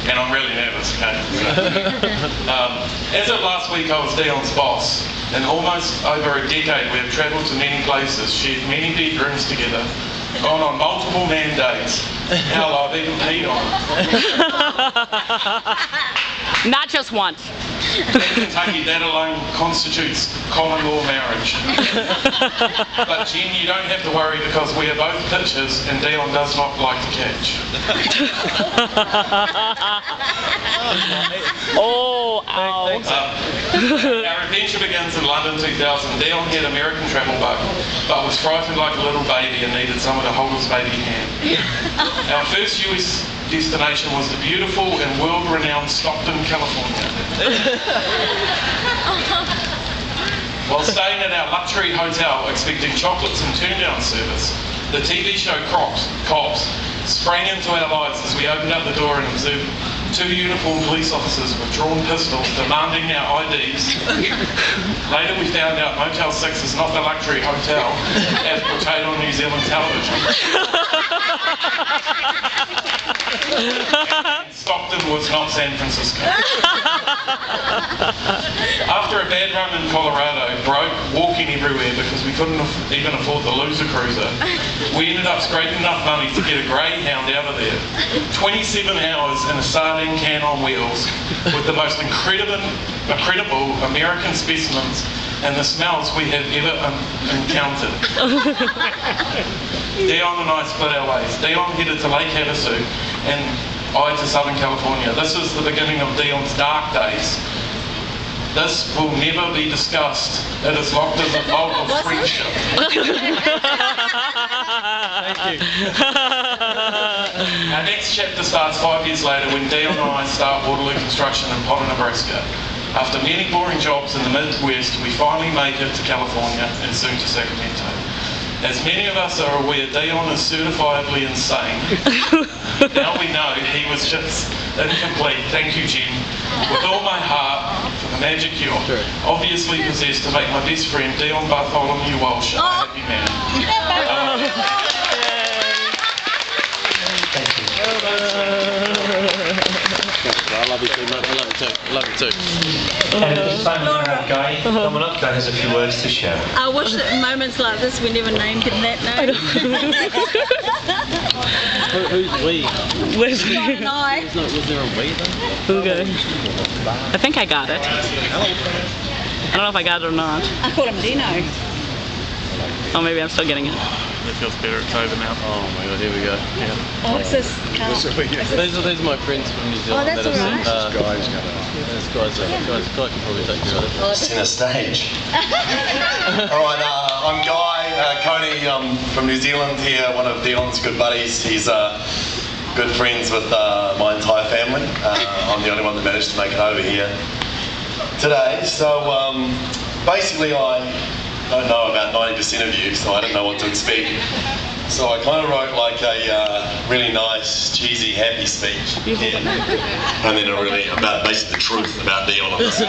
and I'm really nervous, okay? As of last week, I was Dion's boss. In almost over a decade, we have travelled to many places, shared many bedrooms together, gone on multiple man dates. Hell, I've even peed on it. Not just once. In Kentucky, that alone constitutes common law marriage. But Jen, you don't have to worry because we are both pitchers and Dion does not like to catch. Oh, ow. Our adventure begins in London 2000. Dion had American travel bug, but was frightened like a little baby and needed someone to hold his baby hand. Our first US destination was the beautiful and world-renowned Stockton, California. While staying at our luxury hotel expecting chocolates and turn-down service, the TV show Cops sprang into our lives as we opened up the door and observed two uniformed police officers with drawn pistols demanding our IDs. Later we found out Motel 6 is not the luxury hotel as portrayed on New Zealand television. Stockton was not San Francisco. After a bad run in Colorado, broke, walking everywhere because we couldn't even afford the loser cruiser, we ended up scraping enough money to get a greyhound out of there. 27 hours in a sardine can on wheels with the most incredible American specimens and the smells we have ever encountered. Dion and I split our ways. Dion headed to Lake Havasu and I to Southern California. This was the beginning of Dion's dark days. This will never be discussed. It is locked as a vault of friendship. Thank you. Our next chapter starts 5 years later when Dion and I start Waterloo Construction in Potter, Nebraska. After many boring jobs in the Midwest, we finally make it to California and soon to Sacramento. As many of us are aware, Dion is certifiably insane. Now we know he was just incomplete. Thank you, Jen. With all my heart, for the magic you're obviously possessed to make my best friend, Dion Bartholomew Walsh, a happy man. Thank you. I love you too, mate. I love you too. I love you too. And at this time, we're going to have Guy coming up. Guy has a few words to share. I wish that in moments like this we never named him that name. Who's we? Where's John and I. Was there a we then? Okay. I think I got it. I don't know if I got it or not. I call him Dino. Oh, maybe I'm still getting it. It feels better, it's over now. Oh my god, here we go. Yeah. Oh, what's this? Carl? These are my friends from New Zealand. Oh, that's alright. Guys can probably take care of it. It's in a stage. Alright, I'm Guy, Coney, I'm from New Zealand here, one of Dion's good buddies. He's good friends with my entire family. I'm the only one that managed to make it over here today. So basically I don't know about 90% of you, so I didn't know what to expect. So I kind of wrote like a really nice, cheesy, happy speech. Yeah. And then about basically the truth about Dion on this.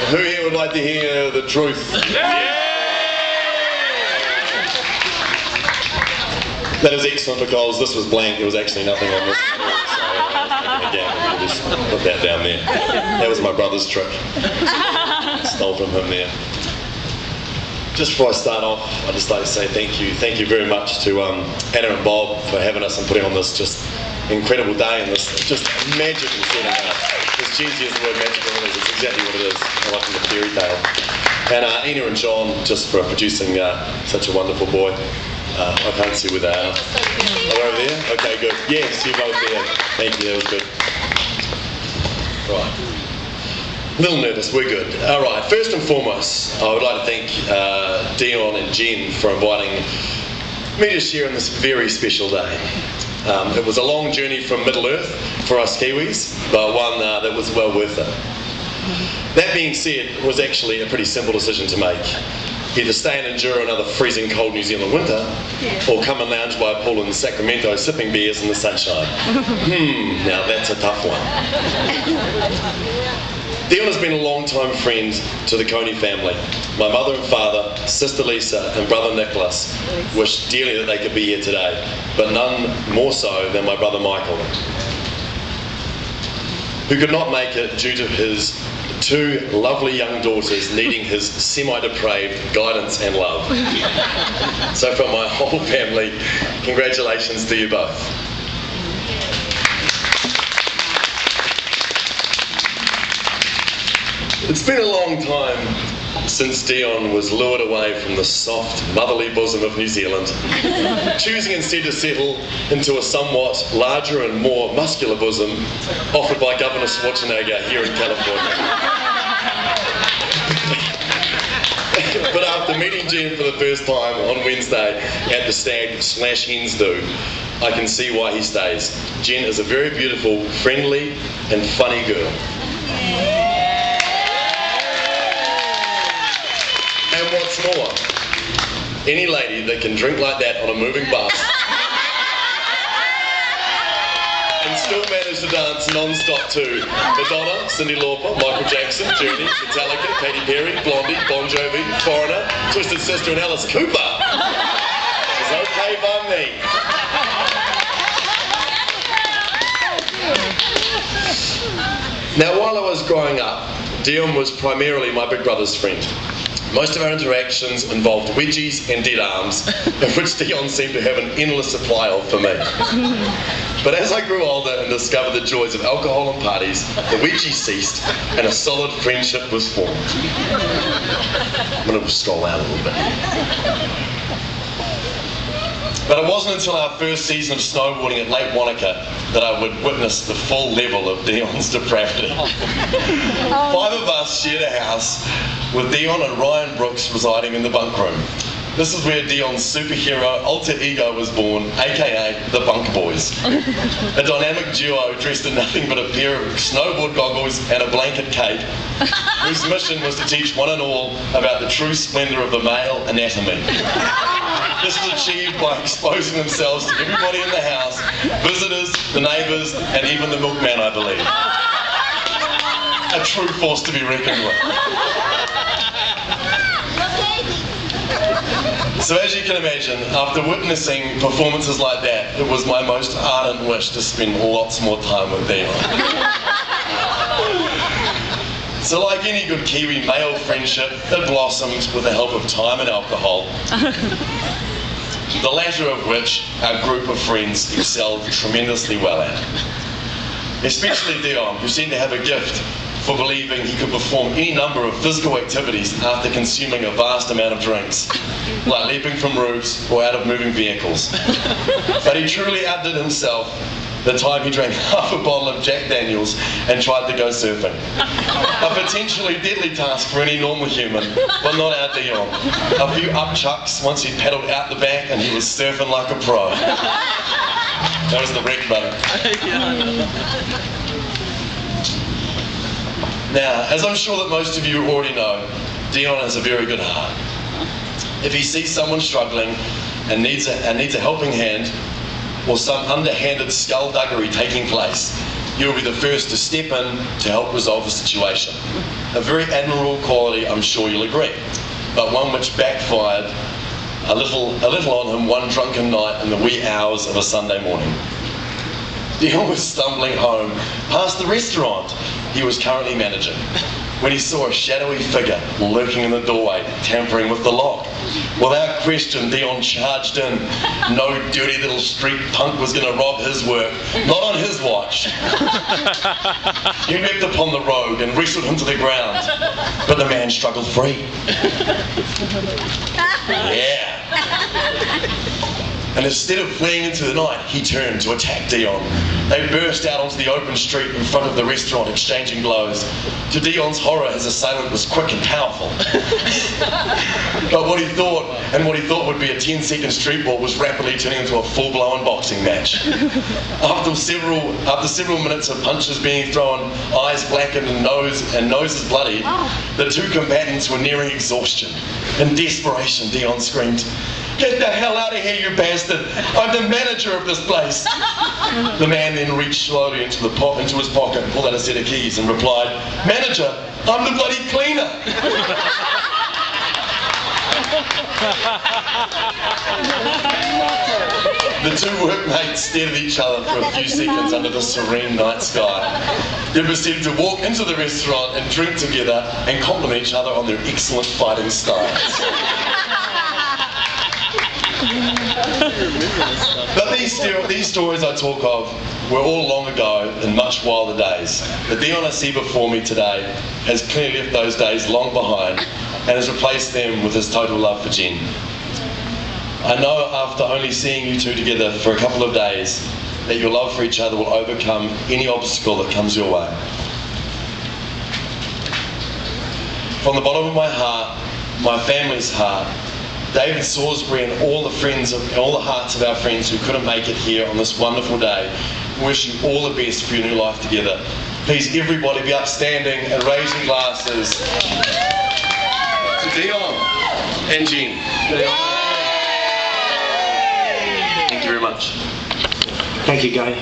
Who here would like to hear the truth? Yeah! That is excellent because this was blank, there was actually nothing on this. So again, we'll just put that down there. That was my brother's trick. Stole from him there. Just before I start off, I'd just like to say thank you. Thank you very much to Anna and Bob for having us and putting on this just incredible day and this just magical setting up. As cheesy as the word magical is, it's exactly what it is. I like the fairy tale. And Ina and John just for producing such a wonderful boy. I can't see where they are. Oh, over there? Okay, good. Yes, you're both there. Thank you, that was good. Right. A little nervous, we're good. All right, first and foremost, I would like to thank Dion and Jen for inviting me to share on this very special day. It was a long journey from Middle Earth for us Kiwis, but one that was well worth it. That being said, it was actually a pretty simple decision to make. Either stay and endure another freezing cold New Zealand winter, or come and lounge by a pool in Sacramento sipping beers in the sunshine. Now that's a tough one. Dion has been a long-time friend to the Coney family. My mother and father, sister Lisa and brother Nicholas wish dearly that they could be here today, but none more so than my brother Michael. who could not make it due to his 2 lovely young daughters needing his semi-depraved guidance and love. So from my whole family, congratulations to you both. It's been a long time since Dion was lured away from the soft, motherly bosom of New Zealand, choosing instead to settle into a somewhat larger and more muscular bosom offered by Governor Schwarzenegger here in California. But after meeting Jenn for the first time on Wednesday at the Stag/Hens Do, I can see why he stays. Jenn is a very beautiful, friendly and funny girl. And what's more, any lady that can drink like that on a moving bus and still manage to dance non-stop to Madonna, Cyndi Lauper, Michael Jackson, Journey, Metallica, Katy Perry, Blondie, Bon Jovi, Foreigner, Twisted Sister and Alice Cooper is okay by me. Now, while I was growing up, Dion was primarily my big brother's friend. Most of our interactions involved wedgies and dead arms, of which Dion seemed to have an endless supply of for me. But as I grew older and discovered the joys of alcohol and parties, the wedgies ceased and a solid friendship was formed. I'm going to scroll out a little bit. But it wasn't until our first season of snowboarding at Lake Wanaka that I would witness the full level of Dion's depravity. 5 of us shared a house with Dion and Ryan Brooks residing in the bunk room. This is where Dion's superhero alter ego was born, aka the Bunk Boys. A dynamic duo dressed in nothing but a pair of snowboard goggles and a blanket cape, whose mission was to teach one and all about the true splendour of the male anatomy. This was achieved by exposing themselves to everybody in the house, visitors, the neighbours, and even the milkman, I believe. A true force to be reckoned with. So as you can imagine, after witnessing performances like that, it was my most ardent wish to spend lots more time with Dion. So like any good Kiwi male friendship, it blossomed with the help of time and alcohol. The latter of which our group of friends excelled tremendously well at. Especially Dion, who seemed to have a gift for believing he could perform any number of physical activities after consuming a vast amount of drinks, like leaping from roofs or out of moving vehicles. But he truly outdid himself the time he drank half a bottle of Jack Daniels and tried to go surfing. A potentially deadly task for any normal human, but not our Dion. A few upchucks once he paddled out the back and he was surfing like a pro. That was the wreck button. Now, as I'm sure that most of you already know, Dion has a very good heart. If he sees someone struggling and needs a helping hand, or some underhanded skullduggery taking place, you'll be the first to step in to help resolve the situation. A very admirable quality, I'm sure you'll agree, but one which backfired a little on him one drunken night in the wee hours of a Sunday morning. Dion was stumbling home past the restaurant he was currently managing when he saw a shadowy figure lurking in the doorway, tampering with the lock. Without question, Dion charged in. No dirty little street punk was going to rob his work, not on his watch. He leapt upon the rogue and wrestled him to the ground, but the man struggled free. Yeah. And instead of fleeing into the night, he turned to attack Dion. They burst out onto the open street in front of the restaurant, exchanging blows. To Dion's horror, his assailant was quick and powerful. But what he thought would be a 10-second street brawl was rapidly turning into a full-blown boxing match. After several minutes of punches being thrown, eyes blackened and noses bloody, the two combatants were nearing exhaustion. In desperation, Dion screamed, "Get the hell out of here, you bastard! I'm the manager of this place!" The man then reached slowly into his pocket and pulled out a set of keys and replied, "Manager, I'm the bloody cleaner!" The two workmates stared at each other for a few seconds under the serene night sky. Then proceeded to walk into the restaurant and drink together and compliment each other on their excellent fighting styles. But these stories I talk of were all long ago in much wilder days. The Dion I see before me today has clearly left those days long behind and has replaced them with his total love for Jenn. I know after only seeing you two together for a couple of days that your love for each other will overcome any obstacle that comes your way. From the bottom of my heart, my family's heart, David Salisbury and all the hearts of our friends who couldn't make it here on this wonderful day, wish you all the best for your new life together. Please everybody be upstanding and raise your glasses to Dion and Jenn. Thank you very much. Thank you, Guy.